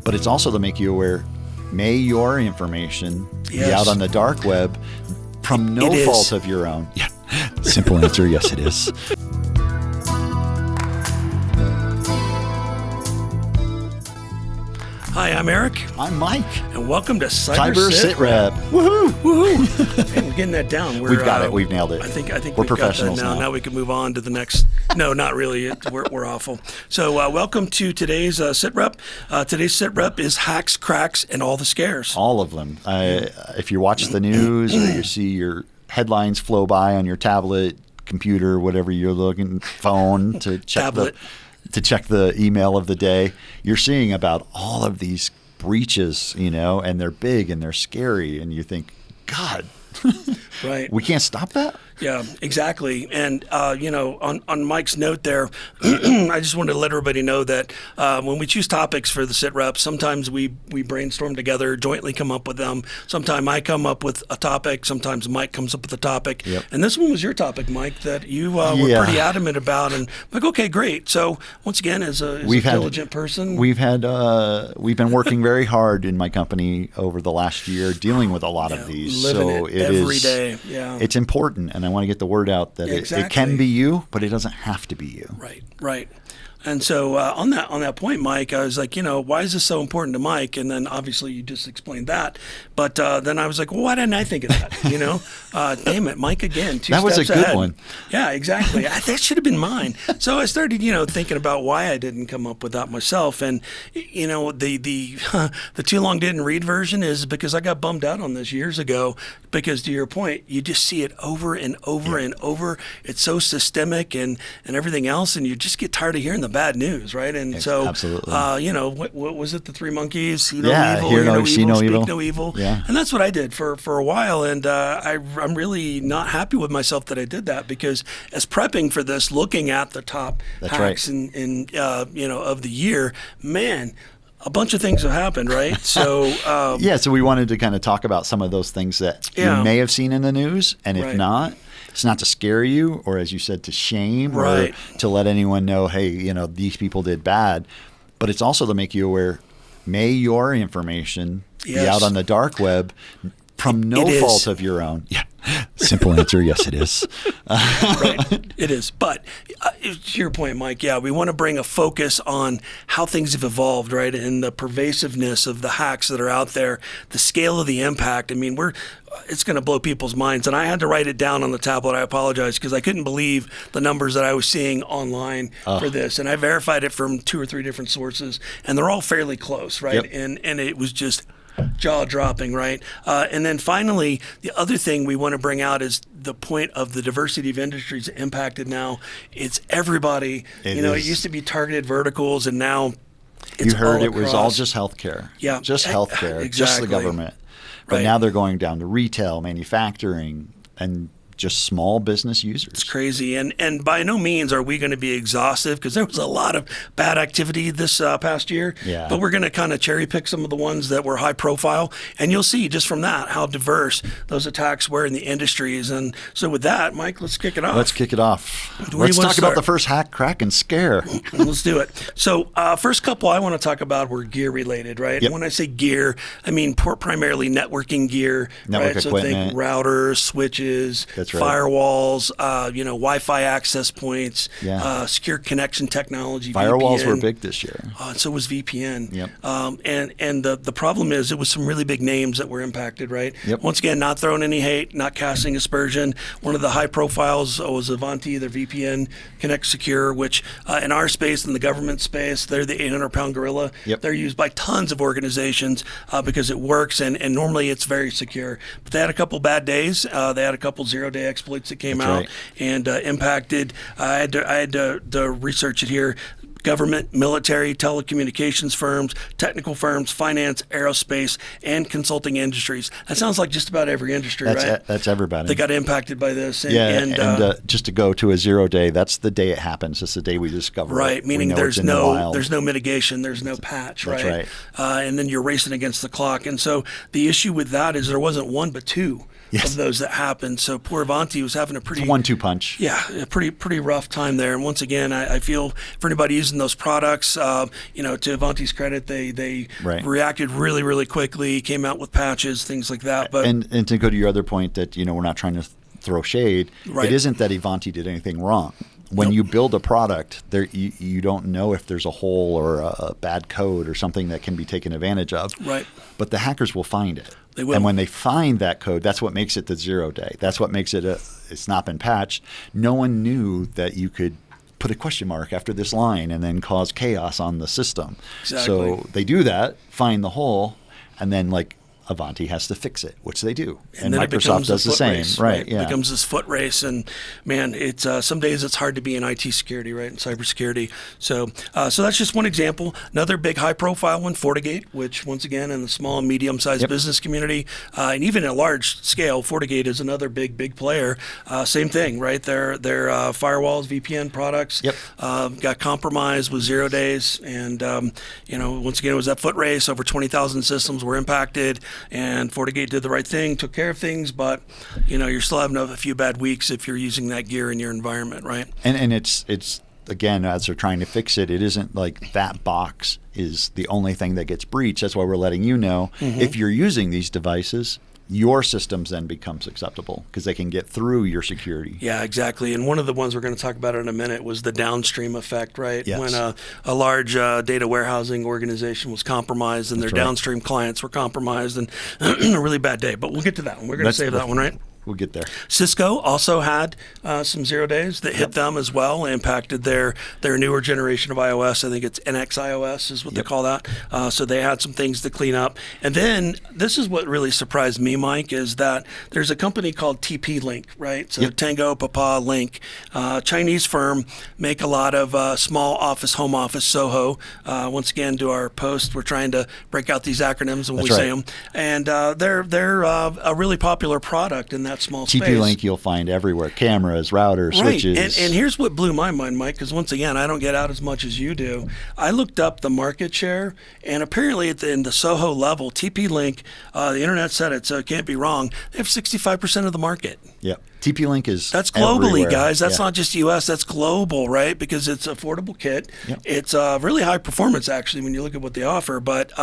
But it's also to make you aware, may your information be out on the dark web from no fault of your own. Yeah. Simple answer, yes, it is. Hi, I'm Eric. I'm Mike. And welcome to Cyber Sitrep. Woohoo! Woohoo! Hey, we're getting that down. We've got it. We've nailed it. I think we're we've professionals got that now. Now we can move on to the next. No, not really. We're awful. So welcome to today's Sitrep. Today's Sitrep is hacks, cracks, and all the scares. All of them. If you watch the news or you see your headlines flow by on your tablet, computer, whatever you're looking, phone to check the email of the day, you're seeing about all of these breaches, and they're big and they're scary, and you think, God, right? We can't stop that? Yeah, exactly. And, on Mike's note there, I just wanted to let everybody know that when we choose topics for the Sitrep, sometimes we brainstorm together, jointly come up with them. Sometimes I come up with a topic. Sometimes Mike comes up with a topic. Yep. And this one was your topic, Mike, that you were pretty adamant about. And I'm like, okay, great. So once again, as a diligent person. We've been working very hard in my company over the last year dealing with a lot of these. Living it every day. Yeah. It's important. And I want to get the word out that it can be you, but it doesn't have to be you. Right. And so on that point, Mike, I was like, why is this so important to Mike? And then obviously you just explained that. But then I was like, well, why didn't I think of that? Damn it, Mike again. That was a good one. Yeah, exactly. That should have been mine. So I started, thinking about why I didn't come up with that myself. And, the too long didn't read version is because I got bummed out on this years ago. Because to your point, you just see it over and over and over. It's so systemic and everything else. And you just get tired of hearing the bad news, right? And so, absolutely. What was it? The three monkeys, see no evil, speak no evil. Yeah. And that's what I did for a while. And I'm really not happy with myself that I did that, because as prepping for this, looking at the top hacks in of the year, man, a bunch of things have happened, right? So so we wanted to kind of talk about some of those things that you may have seen in the news, and if not, it's not to scare you, or as you said, to shame, or to let anyone know, hey, these people did bad. But it's also to make you aware, may your information be out on the dark web from no fault of your own. Yeah. Simple answer, yes, it is. Right, it is. But to your point, Mike, we want to bring a focus on how things have evolved, right, and the pervasiveness of the hacks that are out there, the scale of the impact. I mean, it's going to blow people's minds. And I had to write it down on the tablet. I apologize, because I couldn't believe the numbers that I was seeing online for this. And I verified it from 2 or 3 different sources, and they're all fairly close, right? Yep. And it was just jaw-dropping, right? And then finally, the other thing we want to bring out is the point of the diversity of industries impacted now. It's everybody. It used to be targeted verticals, and now it's you heard all it was all just healthcare. Yeah. Just healthcare, exactly. just the government. But now they're going down to retail, manufacturing, and just small business users. It's crazy. And by no means are we going to be exhaustive, because there was a lot of bad activity this past year. Yeah. But we're going to kind of cherry pick some of the ones that were high profile. And you'll see just from that how diverse those attacks were in the industries. And so with that, Mike, let's kick it off. Let's talk about the first hack, crack, and scare. Let's do it. So first couple I want to talk about were gear related, right? Yep. And when I say gear, I mean primarily networking gear. Network right? equipment. So think routers, switches, That's right. firewalls, Wi-Fi access points, secure connection technology. Firewalls VPN. were big this year. And so was VPN. Yep. And the problem is it was some really big names that were impacted, right? Yep. Once again, not throwing any hate, not casting aspersion. One of the high profiles was Avanti, their VPN Connect Secure, which in our space, in the government space, they're the 800-pound gorilla. Yep. They're used by tons of organizations because it works, and normally it's very secure. But they had a couple bad days. They had a couple zero-day exploits that came out and impacted. I had to research it here. Government, military, telecommunications firms, technical firms, finance, aerospace, and consulting industries. That sounds like just about every industry, right? That's everybody. They got impacted by this. And just to go to a 0 day, that's the day it happens. It's the day we discover right, it. Meaning there's no mitigation, there's no patch, that's right? And then you're racing against the clock. And so the issue with that is there wasn't one but two. Of those that happened. So poor Avanti was having a pretty... It's a 1-2 punch. Yeah, a pretty rough time there. And once again, I feel for anybody using using those products. To Avanti's credit, they reacted really, really quickly, came out with patches, things like that. But and to go to your other point that, we're not trying to throw shade, it isn't that Avanti did anything wrong. When you build a product, you don't know if there's a hole or a bad code or something that can be taken advantage of. Right. But the hackers will find it. They will. And when they find that code, that's what makes it the 0 day. That's what makes it it's not been patched. No one knew that you could put a question mark after this line and then cause chaos on the system. Exactly. So they do that, find the hole, and then Avanti has to fix it, which they do, and Microsoft does the same, race, right? Yeah, it becomes this foot race, and man, it's some days it's hard to be in IT security, right, and cybersecurity. So that's just one example. Another big high-profile one, FortiGate, which once again in the small and medium-sized business community, and even at a large scale, FortiGate is another big player. Same thing, right? Their firewalls, VPN products, got compromised with 0 days, and once again it was that foot race. Over 20,000 systems were impacted. And FortiGate did the right thing, took care of things, but you're still having a few bad weeks if you're using that gear in your environment, right? And it's again, as they're trying to fix it, it isn't like that box is the only thing that gets breached. That's why we're letting you know if you're using these devices, your systems then becomes acceptable because they can get through your security. Yeah, exactly. And one of the ones we're going to talk about in a minute was the downstream effect, right? Yes. When a large data warehousing organization was compromised and their downstream clients were compromised, and a really bad day. But we'll get to that one. We're going to save that one, right? We'll get there. Cisco also had some 0 days that hit them as well, impacted their newer generation of iOS. I think it's NX iOS is what they call that. So they had some things to clean up. And then this is what really surprised me, Mike, is that there's a company called TP-Link, right? So Tango, Papa, Link, Chinese firm, make a lot of small office, home office, SOHO. Once again, to our post, we're trying to break out these acronyms when we say them. And they're a really popular product in that small space. TP-Link you'll find everywhere. Cameras, routers, switches. And here's what blew my mind, Mike, because once again, I don't get out as much as you do. I looked up the market share, and apparently in the SOHO level, TP-Link, the internet said it, so it can't be wrong, they have 65% of the market. Yep. TP-Link is That's globally, everywhere. guys. That's not just U.S., that's global, right? Because it's an affordable kit. Yep. It's really high performance, actually, when you look at what they offer. But,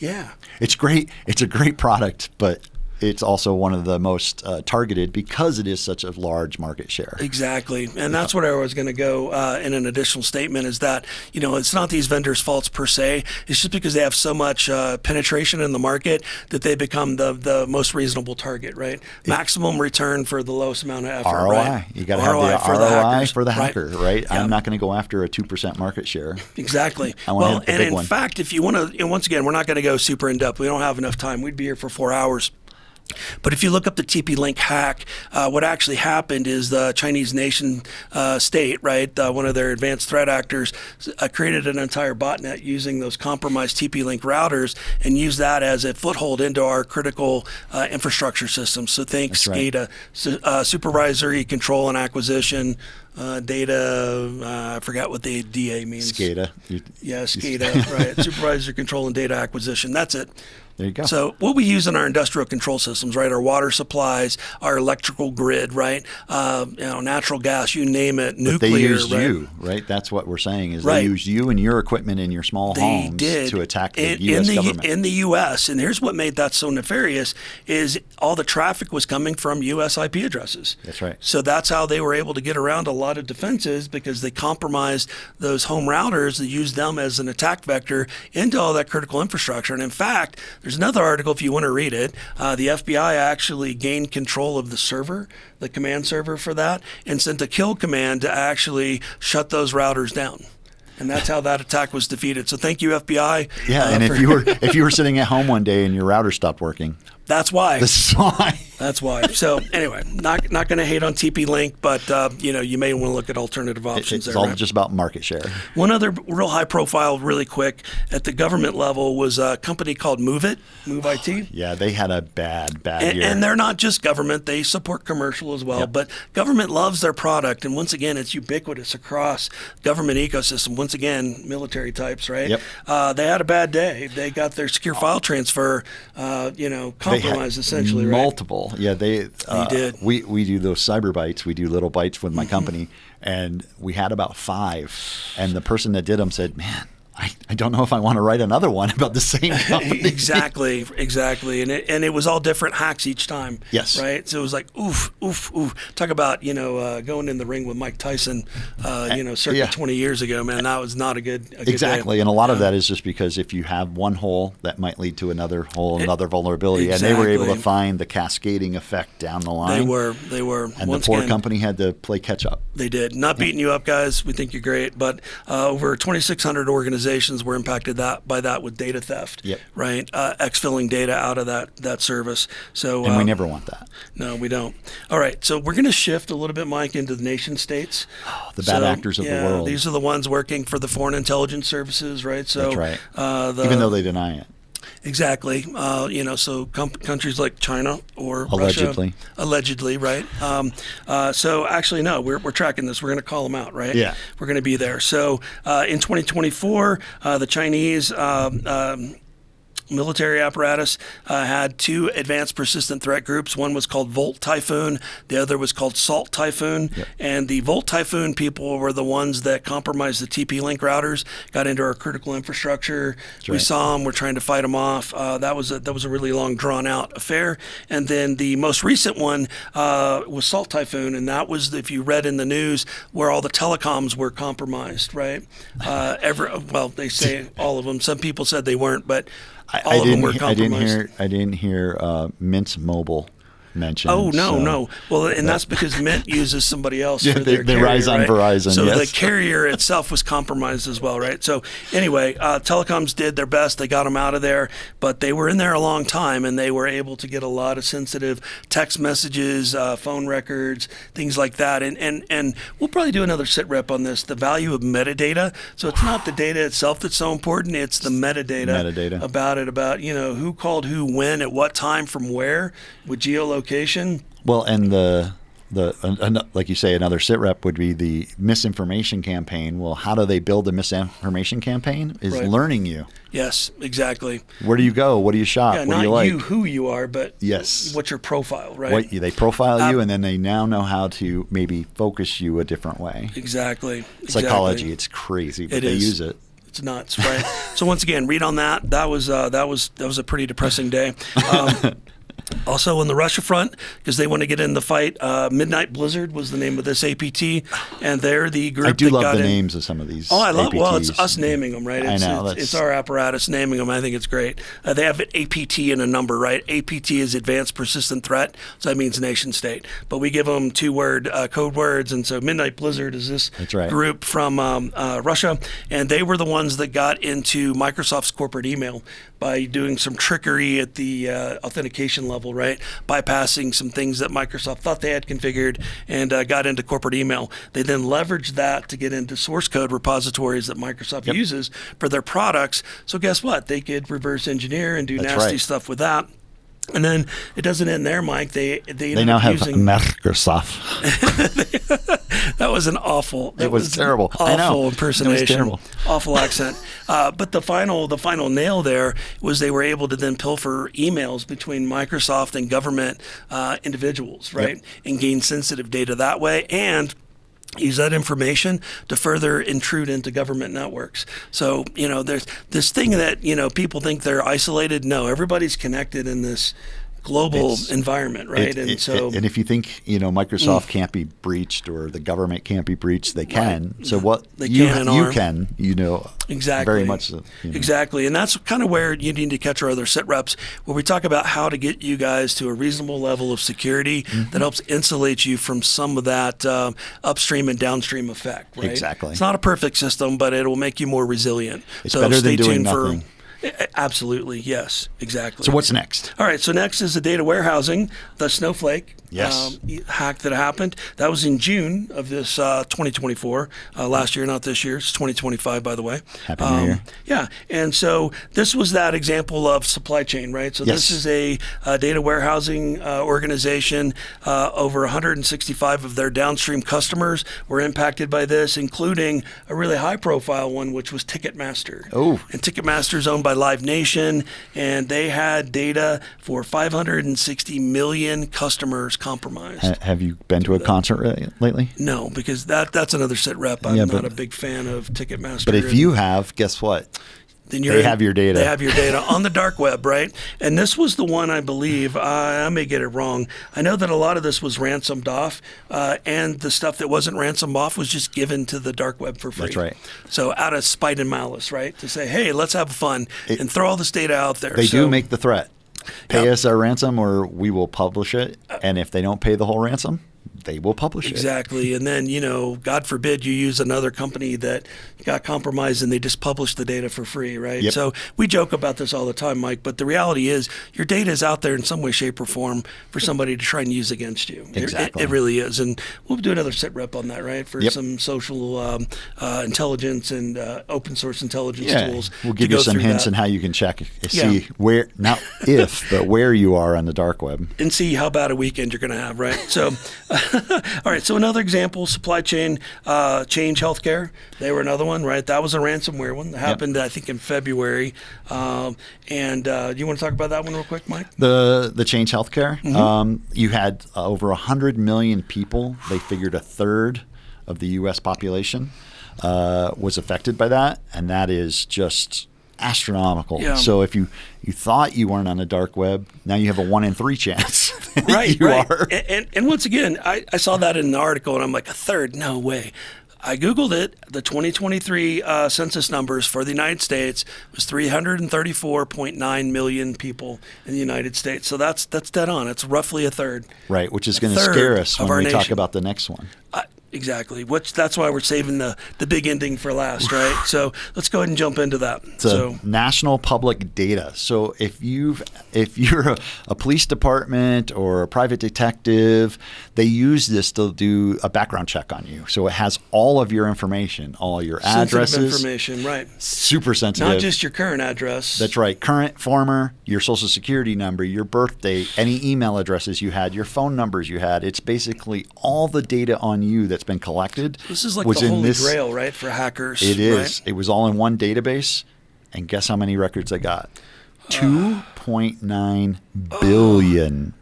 It's great. It's a great product, but it's also one of the most targeted because it is such a large market share. Exactly. And that's what I was going to go in an additional statement is that, it's not these vendors' faults per se. It's just because they have so much penetration in the market that they become the most reasonable target, right? Maximum return for the lowest amount of effort, ROI. right? You got to have the ROI for the hacker, right? Yeah. I'm not going to go after a 2% market share. Exactly. I want to hit the big one. In fact, if you want to, and once again, we're not going to go super in depth. We don't have enough time. We'd be here for 4 hours. But if you look up the TP-Link hack, what actually happened is the Chinese nation state, right, one of their advanced threat actors, created an entire botnet using those compromised TP-Link routers and used that as a foothold into our critical infrastructure systems. So think SCADA, supervisory control and acquisition, data, I forgot what the DA means. SCADA. Yeah, SCADA, right, supervisory control and data acquisition. That's it. There you go. So what we use in our industrial control systems, right, our water supplies, our electrical grid, right, natural gas, you name it, nuclear. But they used right? you, right? That's what we're saying is they used you and your equipment in your small homes to attack the U.S. government. In the U.S., and here's what made that so nefarious is all the traffic was coming from U.S. IP addresses. That's right. So that's how they were able to get around a lot of defenses because they compromised those home routers that used them as an attack vector into all that critical infrastructure. And in fact, there's another article, if you want to read it, the FBI actually gained control of the server, the command server for that, and sent a kill command to actually shut those routers down. And that's how that attack was defeated. So thank you, FBI. Yeah, and if you were sitting at home one day and your router stopped working, that's why. This is why. That's why. So anyway, not going to hate on TP-Link, but you may want to look at alternative options. It's all just about market share. One other real high profile, really quick, at the government level was a company called Move IT. Yeah, they had a bad year. And they're not just government; they support commercial as well. Yep. But government loves their product, and once again, it's ubiquitous across government ecosystem. Once again, military types, right? Yep. They had a bad day. They got their secure file transfer, compromised. compromised essentially, multiple. right? Yeah, they did. We do those cyber bites. We do little bites with my company, and we had about 5. And the person that did them said, "Man, I don't know if I want to write another one about the same company." Exactly. And it was all different hacks each time. Yes. Right? So it was like, oof. Talk about, going in the ring with Mike Tyson, circa 20 years ago, man. That was not a good Exactly. day. And a lot of that is just because if you have one hole, that might lead to another hole, another vulnerability. Exactly. And they were able to find the cascading effect down the line. They were. And the poor company had to play catch up. They did. Not beating you up, guys. We think you're great. But over 2,600 organizations were impacted by that with data theft, right? Exfilling data out of that service. So, and we never want that. No, we don't. All right, so we're going to shift a little bit, Mike, into the nation states. The bad actors of the world. These are the ones working for the foreign intelligence services, right? So, that's right. Even though they deny it. Exactly. So countries like China or Allegedly. Russia, allegedly, right? So actually, no, we're tracking this. We're going to call them out, right? Yeah. We're going to be there. So in 2024, the Chinese military apparatus had 2 advanced persistent threat groups. One was called Volt Typhoon. The other was called Salt Typhoon. Yep. And the Volt Typhoon people were the ones that compromised the TP-Link routers, got into our critical infrastructure. That's right. We saw them. We're trying to fight them off. That was a really long, drawn-out affair. And then the most recent one was Salt Typhoon, and that was, if you read in the news, where all the telecoms were compromised, right? They say all of them. Some people said they weren't, but all of them were compromised. I didn't hear Mint's Mobile mentioned. Oh, no. Well, and that's because Mint uses somebody else for their they carrier, rise on right? Verizon, so yes. the carrier itself was compromised as well, right? So anyway, telecoms did their best. They got them out of there, but they were in there a long time, and they were able to get a lot of sensitive text messages, phone records, things like that. And we'll probably do another sit rep on this, the value of metadata. So it's not the data itself that's so important. It's the metadata. About it, about who called who, when, at what time, from where, with geolocation. Well, and the like you say, another sit rep would be the misinformation campaign. Well, how do they build a misinformation campaign? Is learning you. Yes, exactly. Where do you go? What do you shop? What do you like? Not you who you are, but what's your profile, right? They profile you, and then they now know how to maybe focus you a different way. Exactly. Psychology, it's crazy, but they use it. It's nuts, right? So once again, read on that. That was a pretty depressing day. Also on the Russia front, because they want to get in the fight, Midnight Blizzard was the name of this APT, and they're the group. I do love the names of some of these. Oh, I love. APTs. Well, it's us naming them, right? I know. It's our apparatus naming them. I think it's great. They have an APT and a number, right? APT is Advanced Persistent Threat, so that means nation state. But we give them 2-word code words, and so Midnight Blizzard is this group from Russia, and they were the ones that got into Microsoft's corporate email by doing some trickery at the authentication level, right? Bypassing some things that Microsoft thought they had configured and got into corporate email. They then leveraged that to get into source code repositories that Microsoft uses for their products. So guess what? They could reverse engineer and do nasty stuff with that. And then it doesn't end there, Mike. They now have Microsoft. That was an awful. It was terrible. Awful impersonation. It was terrible. Awful accent. But the final nail there was they were able to then pilfer emails between Microsoft and government individuals, right, and gain sensitive data that way, and use that information to further intrude into government networks. So, there's this thing that, people think they're isolated. No, everybody's connected in this global environment, right? And if you think, Microsoft can't be breached or the government can't be breached, they can. Right. So what you can, exactly. Very much so. Exactly. And that's kind of where you need to catch our other sit reps, where we talk about how to get you guys to a reasonable level of security that helps insulate you from some of that upstream and downstream effect, right? Exactly. It's not a perfect system, but it will make you more resilient. It's better than doing nothing. Absolutely, yes, exactly. So what's next? All right, so next is the data warehousing, the Snowflake Yes. Hack that happened. That was in June of this 2024. Last year, not this year. It's 2025, by the way. Happy New Year. Yeah. And so this was that example of supply chain, right? So Yes. this is a data warehousing organization. Over 165 of their downstream customers were impacted by this, including a really high-profile one, which was Ticketmaster. Oh. And Ticketmaster is owned by by Live Nation, and they had data for 560 million customers compromised. Have you been to a concert lately? No, because that's another Sitrep. I'm not a big fan of Ticketmaster. But if you have, guess what? Then they have your data. They have your data on the dark web, right? And this was the one, I believe, I may get it wrong. I know that a lot of this was ransomed off, and the stuff that wasn't ransomed off was just given to the dark web for free. That's right. So out of spite and malice, right? To say, hey, let's have fun and throw all this data out there. They do make the threat. Pay us our ransom or we will publish it. And if they don't pay the whole ransom, they will publish it. Exactly. And then, God forbid you use another company that got compromised and they just publish the data for free, right? Yep. So we joke about this all the time, Mike, but the reality is your data is out there in some way, shape, or form for somebody to try and use against you. Exactly. It really is. And we'll do another Sitrep on that, right? For some social intelligence and open source intelligence tools. We'll give you some hints on how you can check, see where, not if, but where you are on the dark web. And see how bad a weekend you're going to have, right? So, all right. So another example, supply chain Change Healthcare. They were another one, right? That was a ransomware one that happened, I think, in February. And you want to talk about that one real quick, Mike? The Change Healthcare. You had over 100 million people. They figured a third of the U.S. population was affected by that, and that is just astronomical. Yeah. So if you thought you weren't on the dark web, now you have a 1 in 3 chance. Right. You are. And once again, I saw that in an article, and I'm like, a third? No way. I Googled it. The 2023 census numbers for the United States was 334.9 million people in the United States. So that's dead on. It's roughly a third. Right, which is going to scare us when we talk about the next one. Exactly. That's why we're saving the big ending for last, right? So let's go ahead and jump into that. So national public data. So if you're a police department or a private detective, they use this to do a background check on you. So it has all of your information, all your addresses. Sensitive information, right. Super sensitive. Not just your current address. That's right. Current, former, your social security number, your birth date, any email addresses you had, your phone numbers you had. It's basically all the data on you that's been collected. This is like the holy grail, right, for hackers. It is. Right? It was all in one database, and guess how many records I got? 2.9 billion.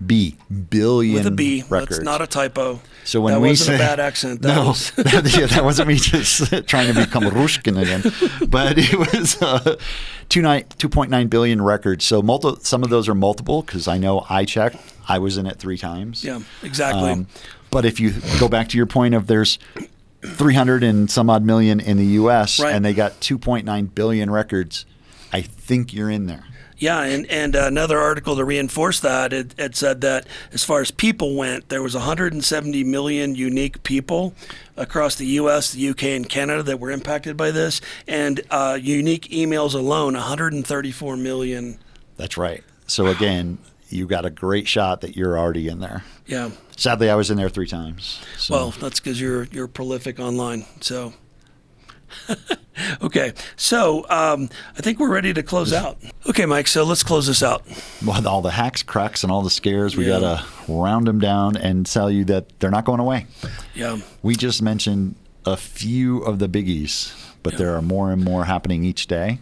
Billion with a B. Records. That's not a typo. So when that we wasn't say, a bad accent. That wasn't me just trying to become Rushkin again. But it was 2.9 billion records. So some of those are multiple because I know I checked. I was in it 3 times. Yeah, exactly. But if you go back to your point of there's 300 and some odd million in the U.S. and they got 2.9 billion records, I think you're in there. Yeah, and another article to reinforce that, it said that as far as people went, there was 170 million unique people across the U.S., the U.K., and Canada that were impacted by this, and unique emails alone, 134 million. That's right. So again, you got a great shot that you're already in there. Yeah. Sadly, I was in there 3 times. So. Well, that's because you're prolific online. So, okay. So I think we're ready to close out. Okay, Mike. So let's close this out. With all the hacks, cracks, and all the scares, we got to round them down and tell you that they're not going away. Yeah. We just mentioned a few of the biggies, but there are more and more happening each day.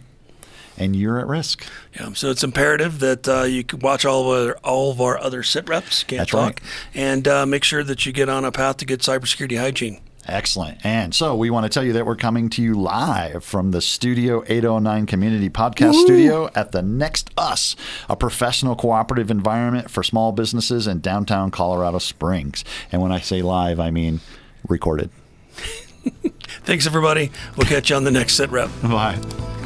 And you're at risk. Yeah, so it's imperative that you can watch all of our other Sitreps, Can't Talk, and make sure that you get on a path to good cybersecurity hygiene. Excellent. And so we want to tell you that we're coming to you live from the Studio 809 Community Podcast Studio at the Next Us, a professional cooperative environment for small businesses in downtown Colorado Springs. And when I say live, I mean recorded. Thanks, everybody. We'll catch you on the next Sitrep. Bye.